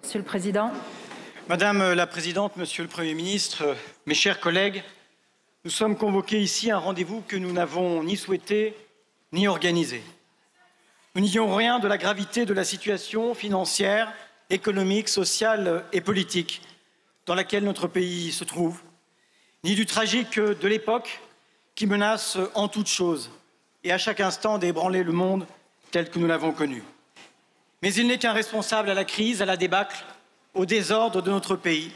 Monsieur le Président. Madame la Présidente, Monsieur le Premier ministre, mes chers collègues, nous sommes convoqués ici à un rendez-vous que nous n'avons ni souhaité ni organisé. Nous n'ignorons rien de la gravité de la situation financière, économique, sociale et politique dans laquelle notre pays se trouve, ni du tragique de l'époque qui menace en toute chose et à chaque instant d'ébranler le monde tel que nous l'avons connu. Mais il n'est qu'un responsable à la crise, à la débâcle, au désordre de notre pays,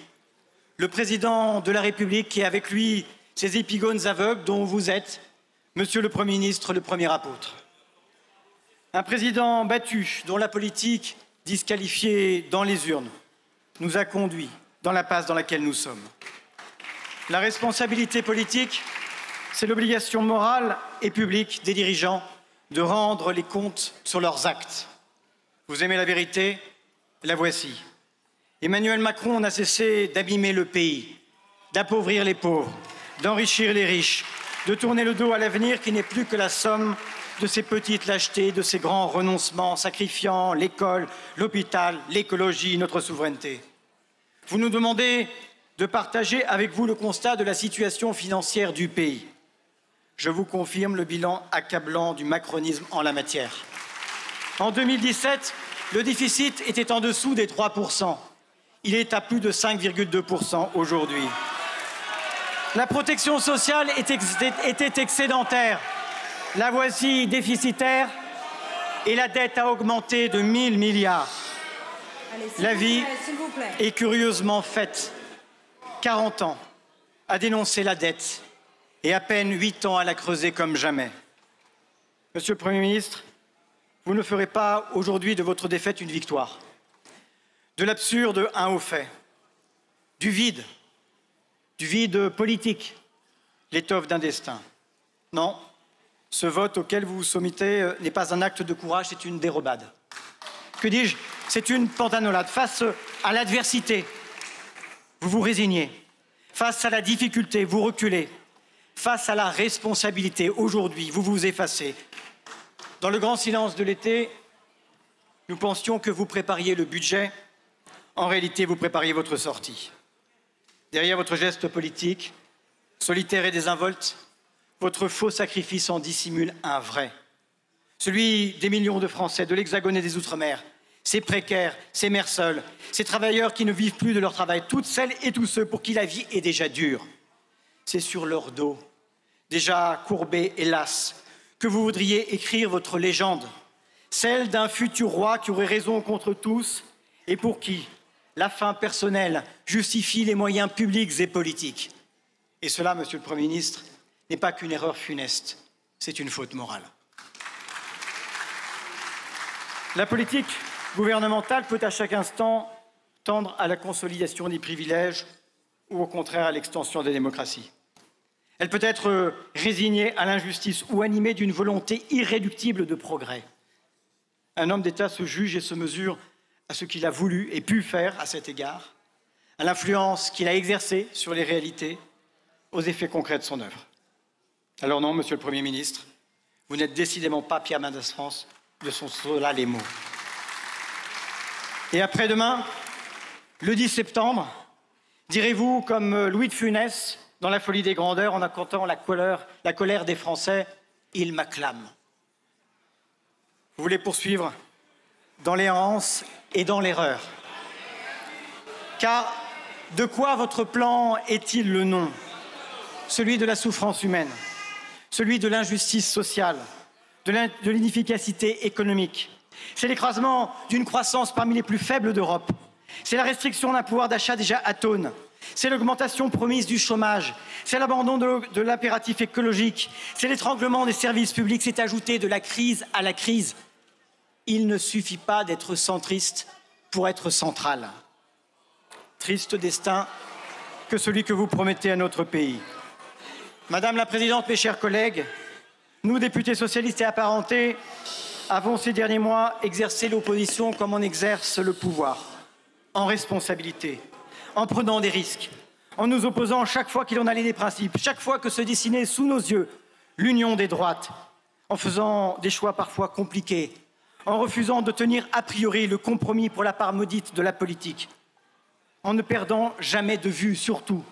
le président de la République et avec lui ces épigones aveugles dont vous êtes, Monsieur le Premier ministre, le premier apôtre. Un président battu dont la politique disqualifiée dans les urnes nous a conduits dans l'impasse dans laquelle nous sommes. La responsabilité politique, c'est l'obligation morale et publique des dirigeants de rendre les comptes sur leurs actes. Vous aimez la vérité? La voici. Emmanuel Macron n'a cessé d'abîmer le pays, d'appauvrir les pauvres, d'enrichir les riches, de tourner le dos à l'avenir qui n'est plus que la somme de ces petites lâchetés, de ces grands renoncements, sacrifiant l'école, l'hôpital, l'écologie, notre souveraineté. Vous nous demandez de partager avec vous le constat de la situation financière du pays. Je vous confirme le bilan accablant du macronisme en la matière. En 2017, le déficit était en dessous des 3%. Il est à plus de 5,2% aujourd'hui. La protection sociale était excédentaire. La voici déficitaire et la dette a augmenté de 1 000 milliards. La vie est curieusement faite. 40 ans à dénoncer la dette et à peine 8 ans à la creuser comme jamais. Monsieur le Premier ministre, vous ne ferez pas aujourd'hui de votre défaite une victoire. De l'absurde un haut fait. Du vide politique, l'étoffe d'un destin. Non, ce vote auquel vous vous soumettez n'est pas un acte de courage, c'est une dérobade. Que dis-je? C'est une pantanolade. Face à l'adversité, vous vous résignez. Face à la difficulté, vous reculez. Face à la responsabilité, aujourd'hui, vous vous effacez. Dans le grand silence de l'été, nous pensions que vous prépariez le budget. En réalité, vous prépariez votre sortie. Derrière votre geste politique, solitaire et désinvolte, votre faux sacrifice en dissimule un vrai. Celui des millions de Français, de l'Hexagone et des Outre-mer, ces précaires, ces mères seules, ces travailleurs qui ne vivent plus de leur travail, toutes celles et tous ceux pour qui la vie est déjà dure. C'est sur leur dos, déjà courbés, hélas, que vous voudriez écrire votre légende, celle d'un futur roi qui aurait raison contre tous et pour qui la fin personnelle justifie les moyens publics et politiques. Et cela, Monsieur le Premier ministre, n'est pas qu'une erreur funeste, c'est une faute morale. La politique gouvernementale peut à chaque instant tendre à la consolidation des privilèges ou au contraire à l'extension des démocraties. Elle peut être résignée à l'injustice ou animée d'une volonté irréductible de progrès. Un homme d'État se juge et se mesure à ce qu'il a voulu et pu faire à cet égard, à l'influence qu'il a exercée sur les réalités, aux effets concrets de son œuvre. Alors non, Monsieur le Premier ministre, vous n'êtes décidément pas Pierre Mendès France, de sont cela les mots. Et après-demain, le 10 septembre, direz-vous comme Louis de Funès dans La Folie des grandeurs en accompagnement la colère des Français, ils m'acclament. Vous voulez poursuivre dans l'errance et dans l'erreur. Car de quoi votre plan est-il le nom? Celui de la souffrance humaine, celui de l'injustice sociale, de l'inefficacité économique. C'est l'écrasement d'une croissance parmi les plus faibles d'Europe. C'est la restriction d'un pouvoir d'achat déjà atone. C'est l'augmentation promise du chômage. C'est l'abandon de l'impératif écologique. C'est l'étranglement des services publics. C'est ajouter de la crise à la crise. Il ne suffit pas d'être centriste pour être central. Triste destin que celui que vous promettez à notre pays. Madame la Présidente, mes chers collègues, nous, députés socialistes et apparentés, avons ces derniers mois exercé l'opposition comme on exerce le pouvoir, en responsabilité, en prenant des risques, en nous opposant chaque fois qu'il en allait des principes, chaque fois que se dessinait sous nos yeux l'union des droites, en faisant des choix parfois compliqués, en refusant de tenir a priori le compromis pour la part maudite de la politique, en ne perdant jamais de vue, surtout,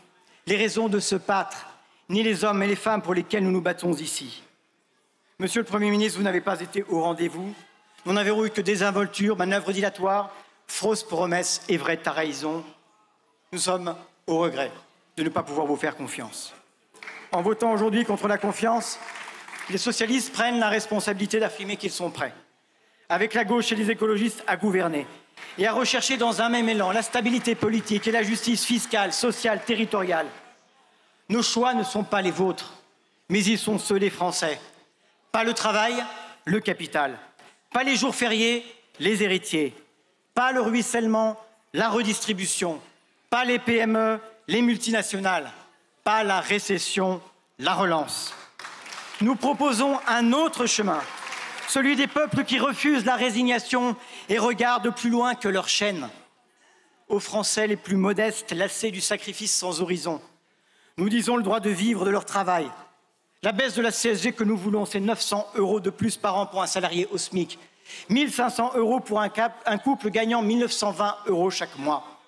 les raisons de se battre, ni les hommes et les femmes pour lesquels nous nous battons ici. Monsieur le Premier ministre, vous n'avez pas été au rendez-vous. Nous n'avons eu que désinvolture, manœuvres dilatoires, fausses promesses et vraies trahisons. Nous sommes au regret de ne pas pouvoir vous faire confiance. En votant aujourd'hui contre la confiance, les socialistes prennent la responsabilité d'affirmer qu'ils sont prêts, avec la gauche et les écologistes, à gouverner et à rechercher dans un même élan la stabilité politique et la justice fiscale, sociale, territoriale. Nos choix ne sont pas les vôtres, mais ils sont ceux des Français. Pas le travail, le capital. Pas les jours fériés, les héritiers. Pas le ruissellement, la redistribution. Pas les PME, les multinationales. Pas la récession, la relance. Nous proposons un autre chemin, celui des peuples qui refusent la résignation et regardent plus loin que leur chaîne. Aux Français les plus modestes, lassés du sacrifice sans horizon, nous disons le droit de vivre de leur travail. La baisse de la CSG que nous voulons, c'est 900 € de plus par an pour un salarié au SMIC, 1 500 € pour un couple gagnant 1 920 € chaque mois.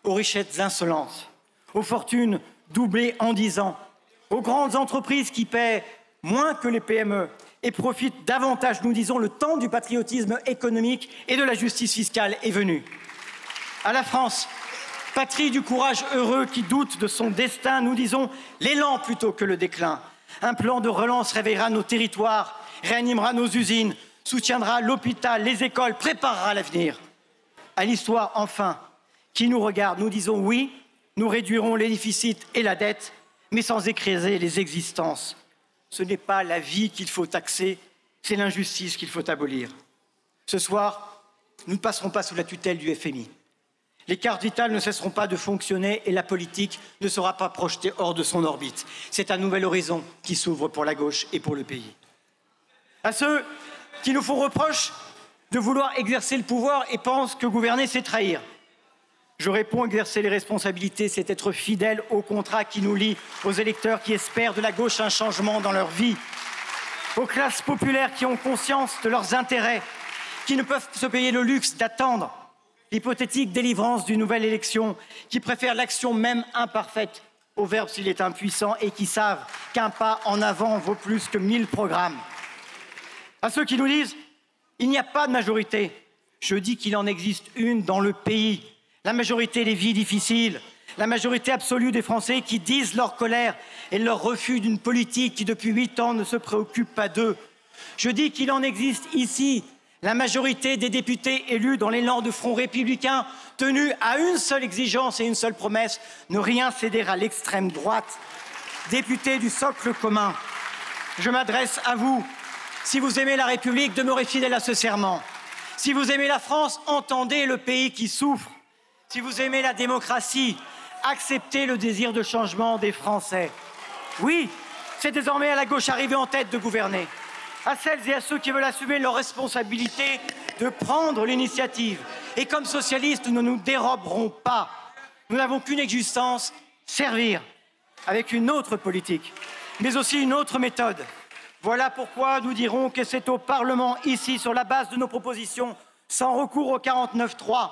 Aux richesses insolentes, aux fortunes doublées en 10 ans, aux grandes entreprises qui paient moins que les PME et profitent davantage, nous disons, le temps du patriotisme économique et de la justice fiscale est venu. À la France, patrie du courage heureux qui doute de son destin, nous disons l'élan plutôt que le déclin. Un plan de relance réveillera nos territoires, réanimera nos usines, soutiendra l'hôpital, les écoles, préparera l'avenir. À l'histoire, enfin, qui nous regarde, nous disons oui, nous réduirons les déficits et la dette, mais sans écraser les existences. Ce n'est pas la vie qu'il faut taxer, c'est l'injustice qu'il faut abolir. Ce soir, nous ne passerons pas sous la tutelle du FMI. Les cartes vitales ne cesseront pas de fonctionner et la politique ne sera pas projetée hors de son orbite. C'est un nouvel horizon qui s'ouvre pour la gauche et pour le pays. À ceux qui nous font reproche de vouloir exercer le pouvoir et pensent que gouverner, c'est trahir, je réponds, exercer les responsabilités, c'est être fidèle au contrat qui nous lie, aux électeurs qui espèrent de la gauche un changement dans leur vie, aux classes populaires qui ont conscience de leurs intérêts, qui ne peuvent se payer le luxe d'attendre l'hypothétique délivrance d'une nouvelle élection, qui préfèrent l'action même imparfaite au verbe s'il est impuissant et qui savent qu'un pas en avant vaut plus que 1000 programmes. À ceux qui nous disent « il n'y a pas de majorité », je dis qu'il en existe une dans le pays. La majorité des vies difficiles, la majorité absolue des Français qui disent leur colère et leur refus d'une politique qui depuis 8 ans ne se préoccupe pas d'eux. Je dis qu'il en existe ici la majorité des députés élus dans l'élan de Front républicain, tenus à une seule exigence et une seule promesse, ne rien céder à l'extrême droite. Députés du socle commun, je m'adresse à vous. Si vous aimez la République, demeurez fidèles à ce serment. Si vous aimez la France, entendez le pays qui souffre. Si vous aimez la démocratie, acceptez le désir de changement des Français. Oui, c'est désormais à la gauche arrivée en tête de gouverner. À celles et à ceux qui veulent assumer leur responsabilité de prendre l'initiative. Et comme socialistes, nous ne nous déroberons pas. Nous n'avons qu'une existence, servir, avec une autre politique, mais aussi une autre méthode. Voilà pourquoi nous dirons que c'est au Parlement, ici, sur la base de nos propositions, sans recours au 49.3,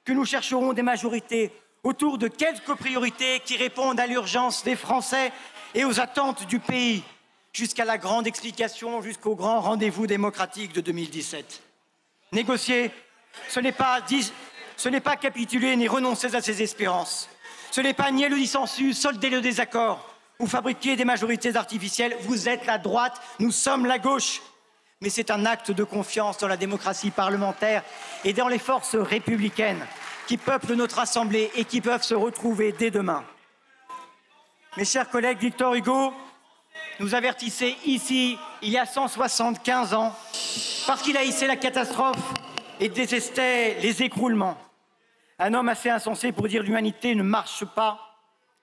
que nous chercherons des majorités autour de quelques priorités qui répondent à l'urgence des Français et aux attentes du pays, jusqu'à la grande explication, jusqu'au grand rendez-vous démocratique de 2017. Négocier, ce n'est pas capituler ni renoncer à ses espérances. Ce n'est pas nier le dissensus, solder le désaccord ou fabriquer des majorités artificielles. Vous êtes la droite, nous sommes la gauche. Mais c'est un acte de confiance dans la démocratie parlementaire et dans les forces républicaines qui peuplent notre Assemblée et qui peuvent se retrouver dès demain. Mes chers collègues, Victor Hugo nous avertissait ici, il y a 175 ans, parce qu'il haïssait la catastrophe et détestait les écroulements. Un homme assez insensé pour dire l'humanité ne marche pas,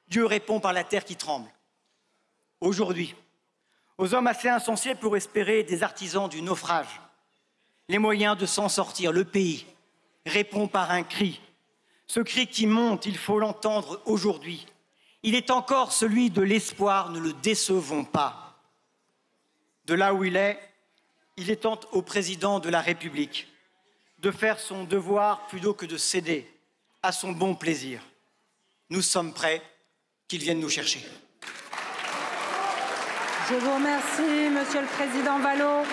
Dieu répond par la terre qui tremble. Aujourd'hui, aux hommes assez insensés pour espérer des artisans du naufrage, les moyens de s'en sortir, le pays répond par un cri. Ce cri qui monte, il faut l'entendre aujourd'hui. Il est encore celui de l'espoir, ne le décevons pas. De là où il est, il est temps au président de la République de faire son devoir plutôt que de céder à son bon plaisir. Nous sommes prêts, qu'il vienne nous chercher. Je vous remercie, Monsieur le Président Vallot.